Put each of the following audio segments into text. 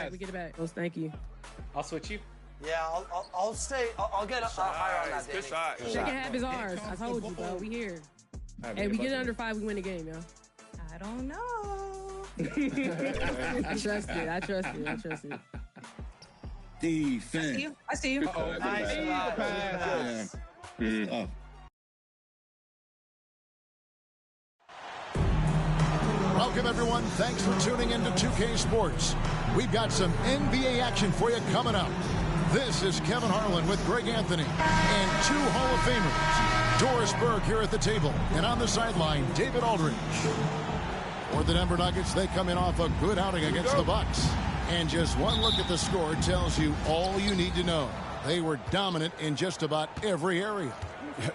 back. We get it back. Oh, thank you. I'll switch you. Yeah, I'll stay. I'll get higher on that. Good shot. Second half is ours. I told you, bro. We here. Hey, we get it under 5, we win the game, yo. I don't know. I trust it. Defense. I see you. Nice pass. Yeah. Welcome, everyone. Thanks for tuning in to 2K Sports. We've got some NBA action for you coming up. This is Kevin Harlan with Greg Anthony and 2 Hall of Famers. Doris Burke here at the table, and on the sideline, David Aldridge. For the Denver Nuggets, they come in off a good outing against the Bucks. And just one look at the score tells you all you need to know. They were dominant in just about every area.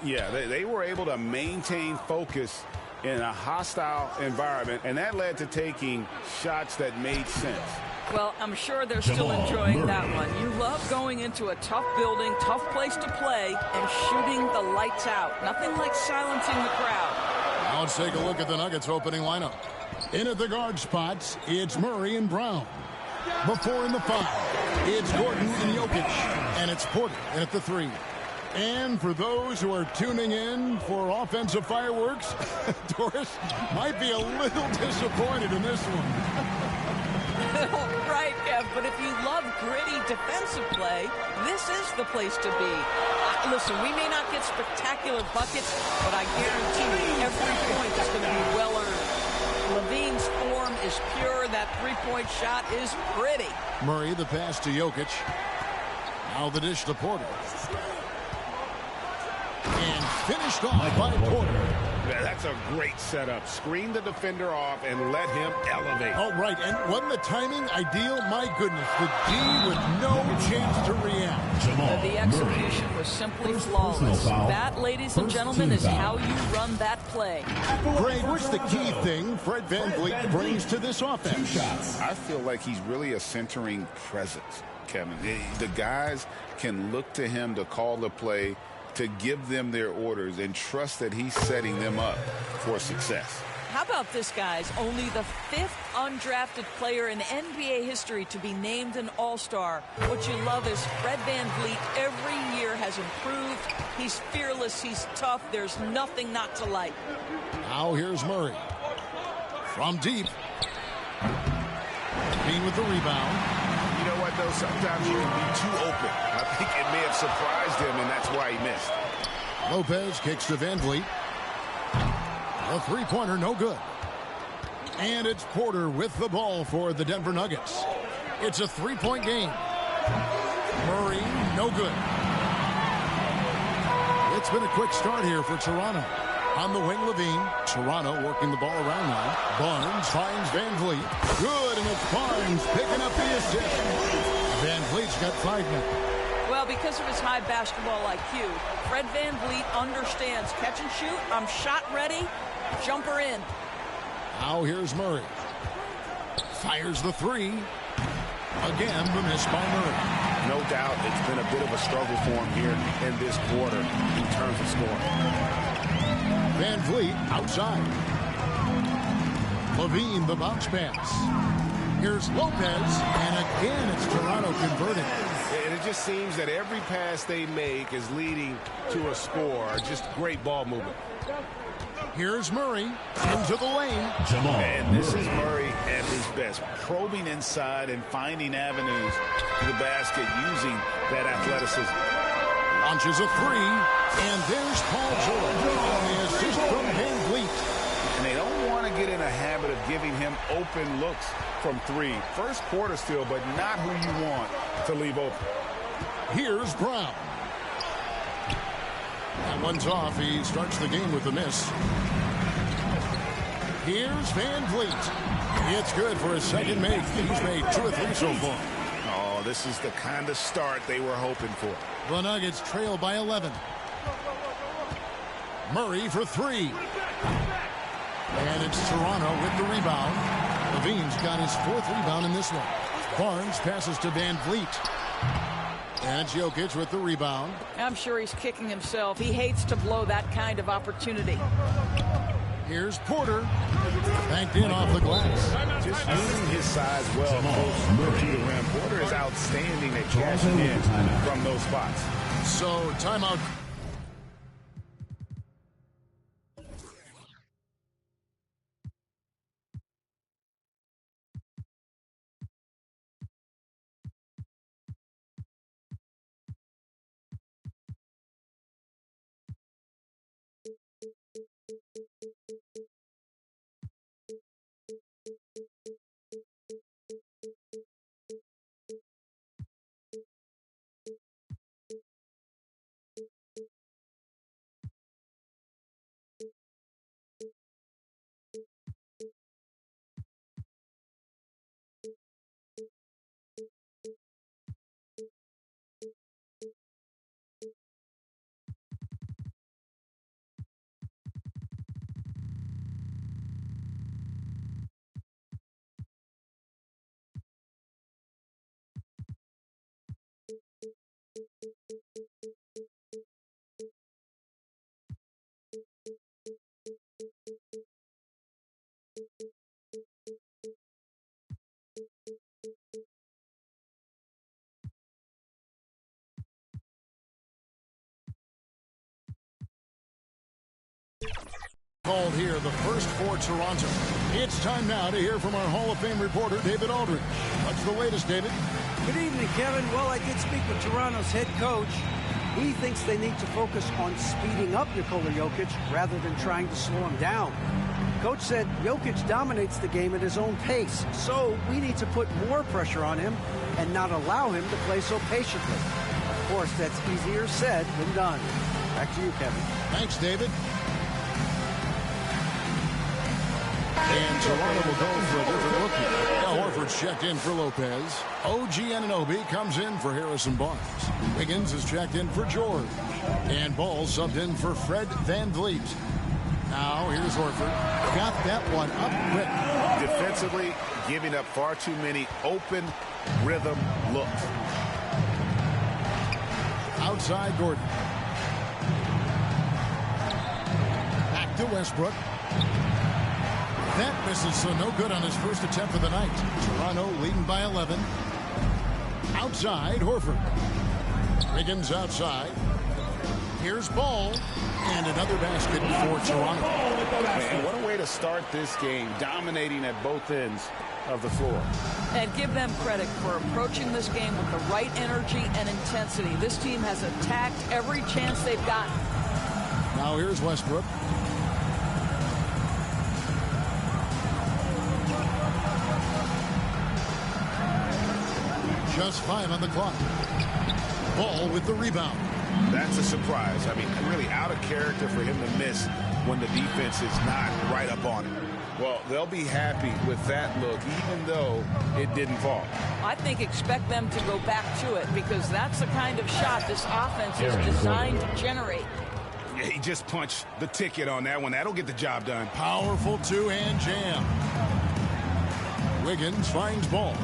Yeah, they were able to maintain focus in a hostile environment, and that led to taking shots that made sense. Well, I'm sure they're still enjoying that one. You love going into a tough building, tough place to play, and shooting the lights out. Nothing like silencing the crowd. Now let's take a look at the Nuggets opening lineup. In at the guard spots, it's Murray and Brown. Before in the 5, it's Gordon and Jokic, and it's Porter in at the 3. And for those who are tuning in for offensive fireworks, Doris might be a little disappointed in this one. Right, Kev, but if you love gritty defensive play, this is the place to be. Listen, we may not get spectacular buckets, but I guarantee you every point is going to be well earned. Levine's form is pure. That three-point shot is pretty. Murray, the pass to Jokic. Now the dish to Porter. And finished off by Porter. That's a great setup. Screen the defender off and let him elevate. Oh, right. And wasn't the timing ideal? My goodness. The D with no chance to react. The execution was simply flawless. That, ladies and gentlemen, is how you run that play. Greg, what's the key thing Fred VanVleet brings to this offense? I feel like he's really a centering presence, Kevin. The guys can look to him to call the play, to give them their orders, and trust that he's setting them up for success. How about this, guys? Only the 5th undrafted player in NBA history to be named an All-Star. What you love is Fred VanVleet every year has improved. He's fearless. He's tough. There's nothing not to like. Now here's Murray. From deep. Being with the rebound. You know what, though? Sometimes you can be too open. I think it may have surprised him, and that's why he missed. Lopez kicks to VanVleet. A three-pointer, no good. And it's Porter with the ball for the Denver Nuggets. It's a three-point game. Murray, no good. It's been a quick start here for Toronto. On the wing, Levine. Toronto working the ball around now. Barnes finds VanVleet. Good, and it's Barnes picking up the assist. VanVleet's got 5 now. Well, because of his high basketball IQ, Fred VanVleet understands catch and shoot. I'm shot ready. Jumper in. Now here's Murray. Fires the 3. Again, the miss by Murray. No doubt it's been a bit of a struggle for him here in this quarter in terms of scoring. VanVleet outside. Levine, the bounce pass. Here's Lopez, and again it's Toronto converting. And it just seems that every pass they make is leading to a score. Just great ball movement. Here's Murray into the lane. And this is Murray at his best, probing inside and finding avenues to the basket using that athleticism. Launches a 3, and there's Paul George on the assist from VanVleet. And they don't want to get in a habit of giving him open looks from 3. First quarter still, but not who you want to leave open. Here's Brown. That one's off. He starts the game with a miss. Here's VanVleet. It's good for his second make. He's made 2 or 3 so far. Oh, this is the kind of start they were hoping for. The Nuggets trail by 11. Murray for 3. And it's Toronto with the rebound. Levine's got his 4th rebound in this one. Barnes passes to VanVleet. And it's Jokic with the rebound. I'm sure he's kicking himself. He hates to blow that kind of opportunity. Here's Porter. Banked in off the glass. Just using his size well close to the rim. Porter is outstanding at cashing in from those spots. So, timeout. Called here, the first for Toronto. It's time now to hear from our Hall of Fame reporter, David Aldridge. What's the latest, David? Good evening, Kevin. Well, I did speak with Toronto's head coach. He thinks they need to focus on speeding up Nikola Jokic rather than trying to slow him down. Coach said Jokic dominates the game at his own pace, so we need to put more pressure on him and not allow him to play so patiently. Of course, that's easier said than done. Back to you, Kevin. Thanks, David. And Toronto will go for a different look here. Now Horford's checked in for Lopez. OG Anunoby comes in for Harrison Barnes. Wiggins is checked in for George. And Ball subbed in for Fred VanVleet. Now here's Horford. Got that one up quick. Defensively, giving up far too many open rhythm looks. Outside Gordon. Back to Westbrook. That misses, so no good on his first attempt of the night. Toronto leading by 11. Outside, Horford. Wiggins outside. Here's Ball. And another basket for Toronto. And what a way to start this game, dominating at both ends of the floor. And give them credit for approaching this game with the right energy and intensity. This team has attacked every chance they've gotten. Now here's Westbrook. Just 5 on the clock. Ball with the rebound. That's a surprise. I mean, really out of character for him to miss when the defense is not right up on him. Well, they'll be happy with that look, even though it didn't fall. I think expect them to go back to it because that's the kind of shot this offense is designed to generate. Yeah, he just punched the ticket on that one. That'll get the job done. Powerful two-hand jam. Wiggins finds Ball.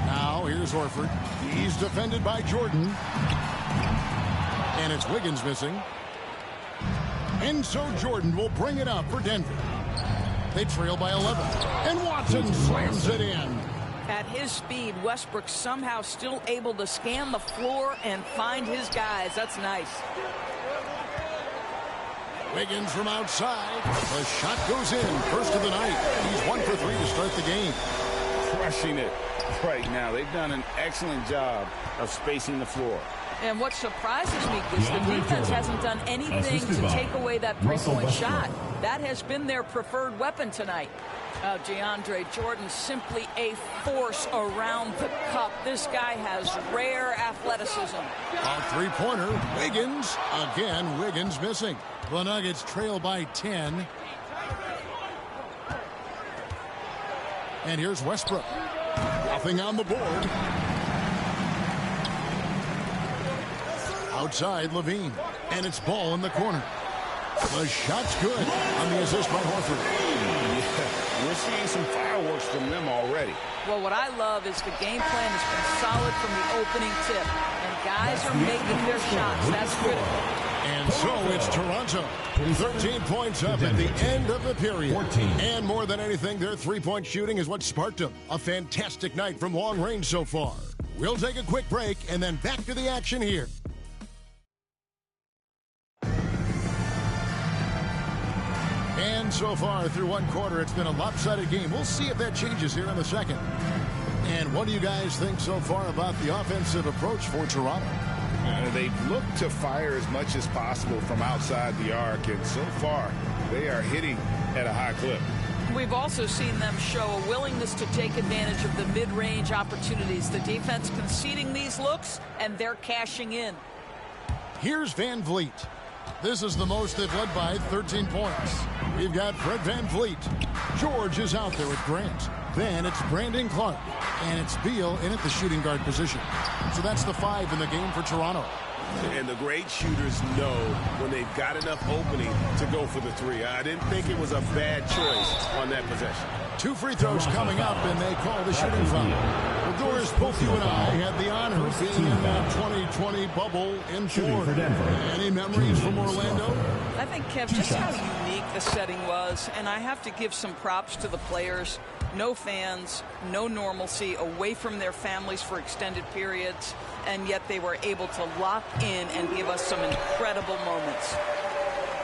Now here's Horford. He's defended by Jordan. And it's Wiggins missing. And so Jordan will bring it up for Denver. They trail by 11. And Watson slams it in. At his speed, Westbrook somehow still able to scan the floor and find his guys. That's nice. Wiggins from outside. The shot goes in. First of the night. He's 1 for 3 to start the game. Crushing it right now. They've done an excellent job of spacing the floor. And what surprises me is the defense hasn't done anything to take away that three-point shot. That has been their preferred weapon tonight. DeAndre Jordan, simply a force around the cup. This guy has rare athleticism. A three-pointer. Wiggins. Again, Wiggins missing. The Nuggets trail by 10. And here's Westbrook. Nothing on the board. Outside Levine. And it's Ball in the corner. The shot's good on the assist by Horford. Yeah, we're seeing some fireworks from them already. Well, what I love is the game plan has been solid from the opening tip. And guys are making their shots. That's critical. And so it's Toronto. 13 points up at the end of the period. 14. And more than anything, their three-point shooting is what sparked them. A fantastic night from long range so far. We'll take a quick break and then back to the action here. And so far through one quarter, it's been a lopsided game. We'll see if that changes here in the second. And what do you guys think so far about the offensive approach for Toronto? They've looked to fire as much as possible from outside the arc, and so far they are hitting at a high clip. We've also seen them show a willingness to take advantage of the mid-range opportunities. The defense conceding these looks, and they're cashing in. Here's Van Vliet. This is the most they've led by, 13 points. We've got Fred Van Vliet. George is out there with Grant. Then it's Brandon Clark. And it's Beal in at the shooting guard position. So that's the 5 in the game for Toronto. And the great shooters know when they've got enough opening to go for the 3. I didn't think it was a bad choice on that possession. 2 free throws coming up, and they call the shooting foul. Well, Doris, both you and I had the honor of being in that 2020 bubble in Florida. Any memories from Orlando? I think, Kev, just how unique the setting was, and I have to give some props to the players. No fans, no normalcy, away from their families for extended periods, and yet they were able to lock in and give us some incredible moments.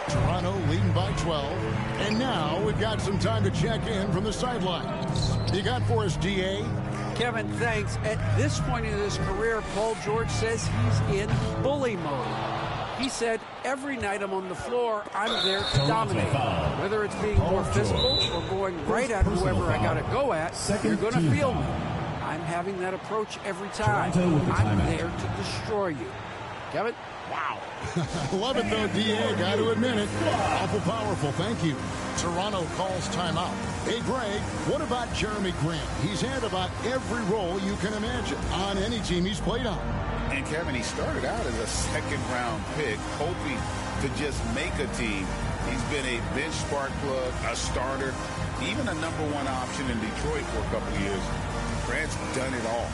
Toronto leading by 12. And now we've got some time to check in from the sidelines. You got for us, DA? Kevin, thanks. At this point in his career, Paul George says he's in bully mode. He said, every night I'm on the floor, I'm there to dominate. Whether it's being more physical or going right at whoever I got to go at, you're going to feel me. I'm having that approach every time. I'm there to destroy you. Kevin? Wow. Love it, though, DA. Got to admit it. Awful powerful. Thank you. Toronto calls timeout. Hey, Greg, what about Jeremy Grant? He's had about every role you can imagine on any team he's played on. And Kevin, he started out as a second-round pick, hoping to just make a team. He's been a bench spark plug, a starter, even a #1 option in Detroit for a couple of years. Grant's done it all.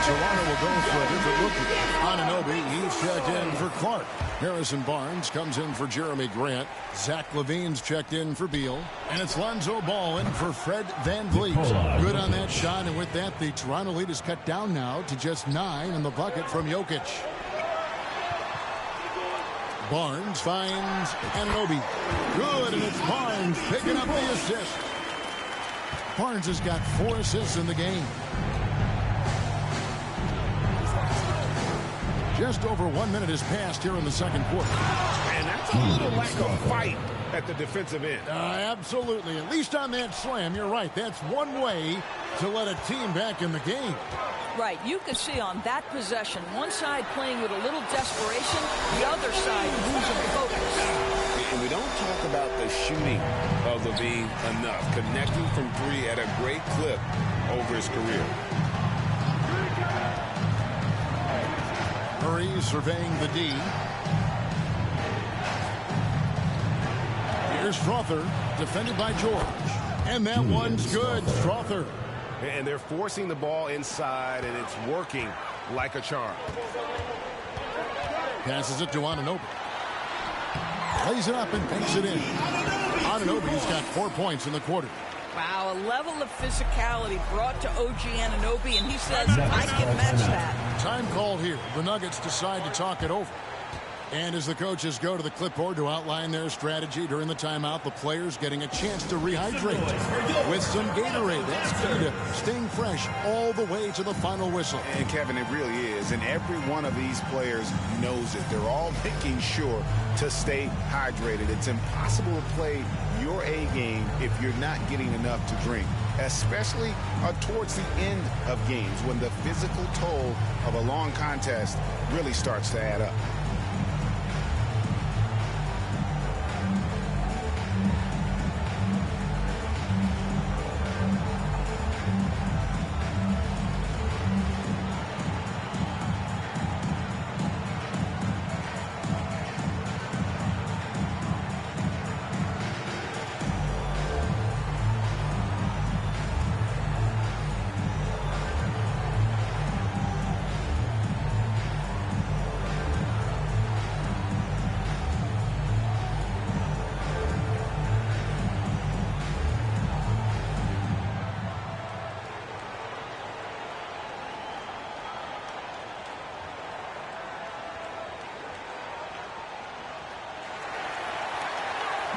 Toronto will go for a different rookie. Anunoby, he's checked in for Clark. Harrison Barnes comes in for Jeremy Grant. Zach LaVine's checked in for Beal. And it's Lonzo Ball in for Fred Van Vliet. Good on that shot, and with that, the Toronto lead is cut down now to just 9 in the bucket from Jokic. Barnes finds Anunoby. Good, and it's Barnes picking up the assist. Barnes has got 4 assists in the game. Just over 1 minute has passed here in the second quarter. And that's a little lack of fight at the defensive end. Absolutely. At least on that slam, you're right. That's one way to let a team back in the game. Right. You can see on that possession, one side playing with a little desperation, the other side losing focus. And we don't talk about the shooting of LaVine enough. Connecting from 3 at a great clip over his career. Murray surveying the D. Here's Strother, defended by George. And that one's good, Strother. And they're forcing the ball inside, and it's working like a charm. Passes it to Anunoby. Plays it up and banks it in. Anunoby's got 4 points in the quarter. Wow, a level of physicality brought to OG Anunoby, and he says, I can match that. Time called here. The Nuggets decide to talk it over. And as the coaches go to the clipboard to outline their strategy during the timeout, the players getting a chance to rehydrate with some Gatorade. That's key to staying fresh all the way to the final whistle. And Kevin, it really is. And every one of these players knows it. They're all making sure to stay hydrated. It's impossible to play your A game if you're not getting enough to drink, especially towards the end of games when the physical toll of a long contest really starts to add up.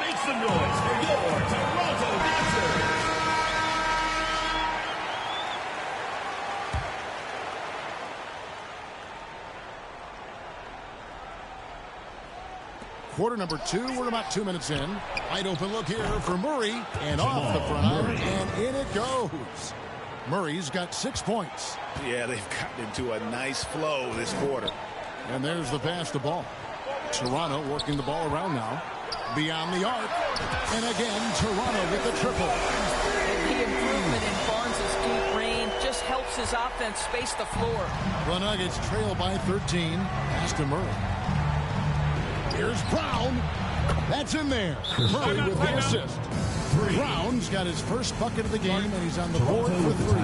Make some noise for your Toronto Raptors. Quarter number 2, we're about 2 minutes in. Wide open look here for Murray, and off the front iron, and in it goes. Murray's got 6 points. Yeah, they've gotten into a nice flow this quarter. And there's the pass to Ball. Toronto working the ball around now. Beyond the arc. And again, Toronto with the triple. And the improvement in Barnes' deep range just helps his offense space the floor. The Nuggets trail by 13. Pass to Murray. Here's Brown. That's in there. Murray with the assist. Brown's got his first bucket of the game, and he's on the board for 3.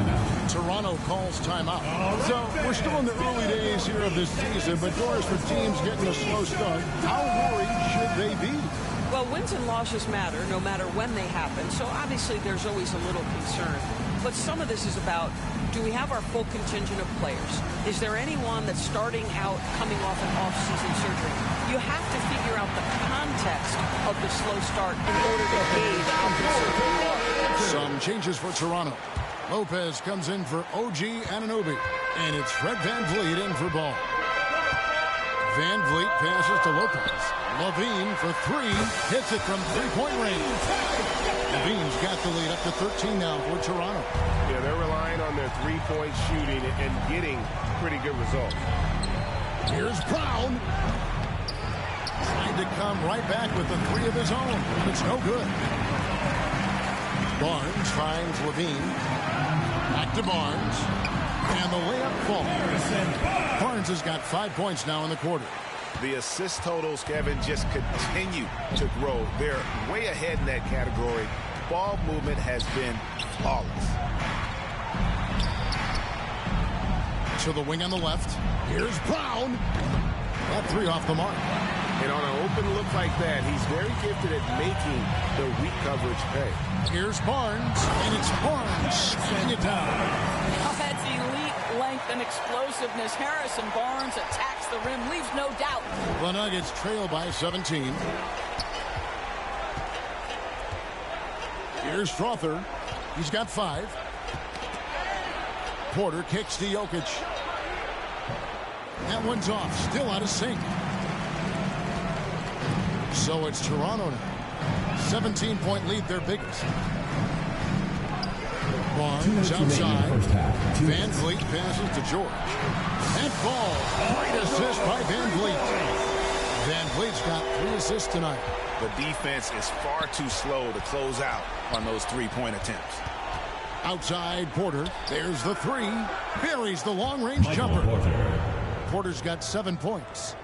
Toronto calls timeout. So we're still in the early days here of this season, but Doris, for teams getting a slow start, how worried should they be? Well, wins and losses matter no matter when they happen, so obviously there's always a little concern. But some of this is about, do we have our full contingent of players? Is there anyone that's starting out coming off an off-season surgery? You have to figure out the context of the slow start in order to gauge how concerned you are. Some changes for Toronto. Lopez comes in for OG Anunoby, and it's Fred VanVleet in for Ball. VanVleet passes to Lopez. Levine for 3, hits it from three-point range. Levine's got the lead up to 13 now for Toronto. Yeah, they're relying on their three-point shooting and getting pretty good results. Here's Brown. Trying to come right back with the 3 of his own, but it's no good. Barnes finds Levine. Back to Barnes. And the layup falls. Barnes has got 5 points now in the quarter. The assist totals, Kevin, just continue to grow. They're way ahead in that category. Ball movement has been flawless. To the wing on the left. Here's Brown. That 3 off the mark. And on an open look like that, he's very gifted at making the weak coverage pay. Here's Barnes, and it's Barnes swinging it down. Now that's elite length and explosiveness. Harrison Barnes attacks the rim, leaves no doubt. The Nuggets trail by 17. Here's Strother. He's got 5. Porter kicks to Jokic. That one's off, still out of sync. So it's Toronto now. 17-point lead, their biggest. Barnes outside. VanVleet passes to George. And Ball. Great assist by VanVleet. VanVleet's got 3 assists tonight. The defense is far too slow to close out on those three-point attempts. Outside Porter. There's the 3. Buries the long-range jumper. Porter's got 7 points.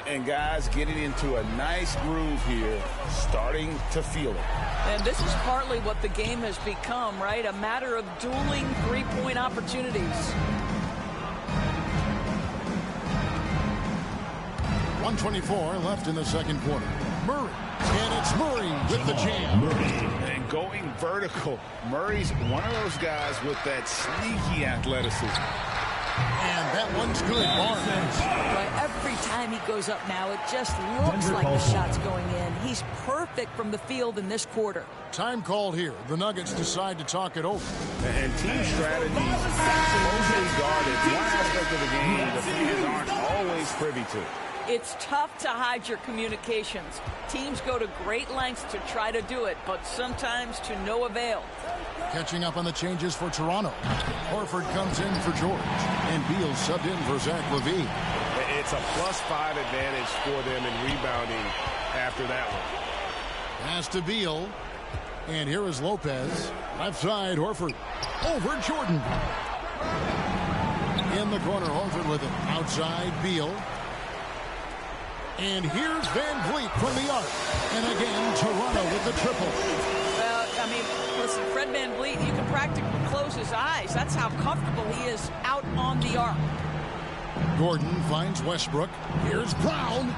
And guys getting into a nice groove here, starting to feel it. And this is partly what the game has become, right? A matter of dueling three-point opportunities. 1:24 left in the second quarter. Murray. And it's Murray with the jam. And going vertical. Murray's one of those guys with that sneaky athleticism. And that one's good. Barnes. Right, every time he goes up now, it just looks like the shot's going in. He's perfect from the field in this quarter. Time called here. The Nuggets decide to talk it over. And team strategies closely guarded. One aspect of the game the fans aren't always privy to. It's tough to hide your communications. Teams go to great lengths to try to do it, but sometimes to no avail. Catching up on the changes for Toronto. Horford comes in for George. And Beal subbed in for Zach LaVine. It's a +5 advantage for them in rebounding after that one. Pass to Beal. And here is Lopez. Left side, Horford. Over Jordan. In the corner, Horford with it. Outside, Beal. And here's VanVleet from the arc. And again, Toronto with the triple. Well, I mean, listen, Fred VanVleet, you can practically close his eyes. That's how comfortable he is out on the arc. Gordon finds Westbrook. Here's Brown.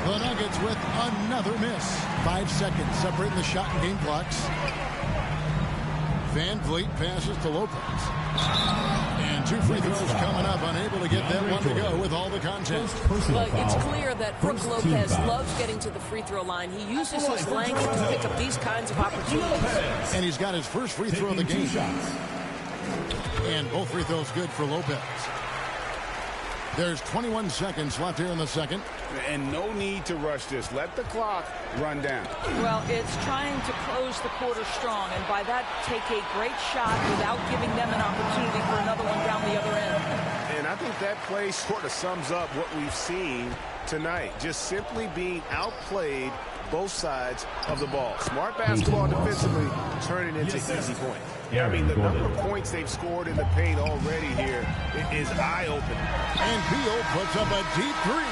The Nuggets with another miss. 5 seconds separating the shot and game clocks. Van Vliet passes to Lopez. And 2 free throws coming up, unable to get that one to go with all the contact. Well, it's clear that Brook Lopez loves getting to the free throw line. He uses his length to pick up these kinds of opportunities. And he's got his first free throw of the game. And both free throws good for Lopez. There's 21 seconds left here in the second. And no need to rush this. Let the clock run down. Well, it's trying to close the quarter strong, and by that, take a great shot without giving them an opportunity for another one down the other end. And I think that play sort of sums up what we've seen tonight. Just simply being outplayed both sides of the ball. Smart basketball defensively, turning into easy points. Yeah, I mean, the number of points they've scored in the paint already here is eye-opening. And Beal puts up a deep three.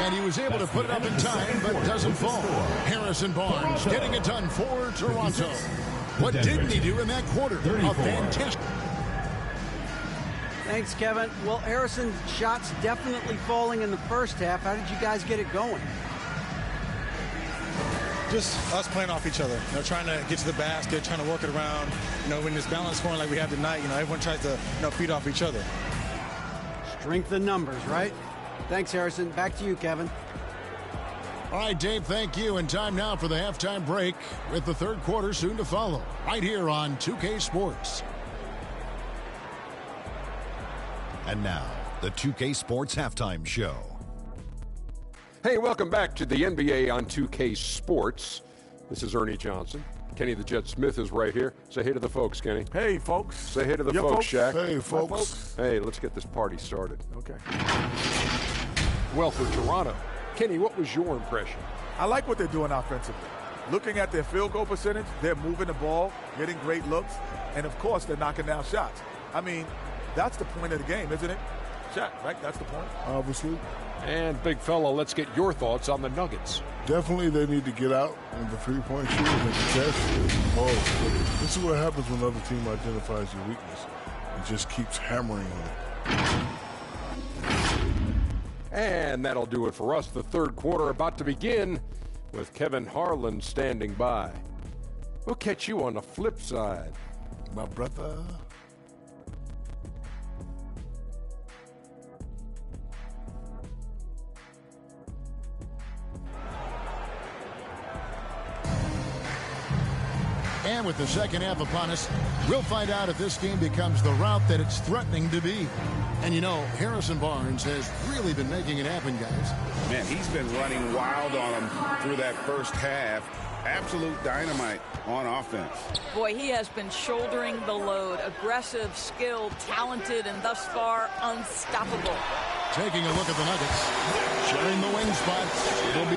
And he was able to put it up in time, but doesn't fall. Harrison Barnes getting it done for Toronto. What didn't he do in that quarter? A fantastic. Thanks, Kevin. Well, Harrison's shots definitely falling in the first half. How did you guys get it going? Just us playing off each other, trying to get to the basket, trying to work it around. When it's balanced scoring like we have tonight, everyone tries to feed off each other. Strength in numbers, right? Thanks, Harrison. Back to you, Kevin. All right, Dave, thank you. And time now for the halftime break with the third quarter soon to follow right here on 2K Sports. And now, the 2K Sports Halftime Show. Hey, welcome back to the NBA on 2K Sports. This is Ernie Johnson. Kenny the Jet Smith is right here. Say hey to the folks, Kenny. Hey, folks. Say hey to the folks, Shaq. Hey, folks. Hey, let's get this party started. Okay. Well, for Toronto, Kenny, what was your impression? I like what they're doing offensively. Looking at their field goal percentage, they're moving the ball, getting great looks, and, of course, they're knocking down shots. I mean, that's the point of the game, isn't it? Shaq, right? That's the point. Obviously. And, big fella, let's get your thoughts on the Nuggets. Definitely they need to get out in the three-point shooting and contest balls. This is what happens when another team identifies your weakness. It just keeps hammering on it. And that'll do it for us. The third quarter about to begin with Kevin Harlan standing by. We'll catch you on the flip side, my brother. And with the second half upon us, we'll find out if this game becomes the route that it's threatening to be. And Harrison Barnes has really been making it happen, guys. Man, he's been running wild on them through that first half. Absolute dynamite on offense. Boy, he has been shouldering the load. Aggressive, skilled, talented, and thus far unstoppable. Taking a look at the Nuggets. Sharing the wing spots. It'll be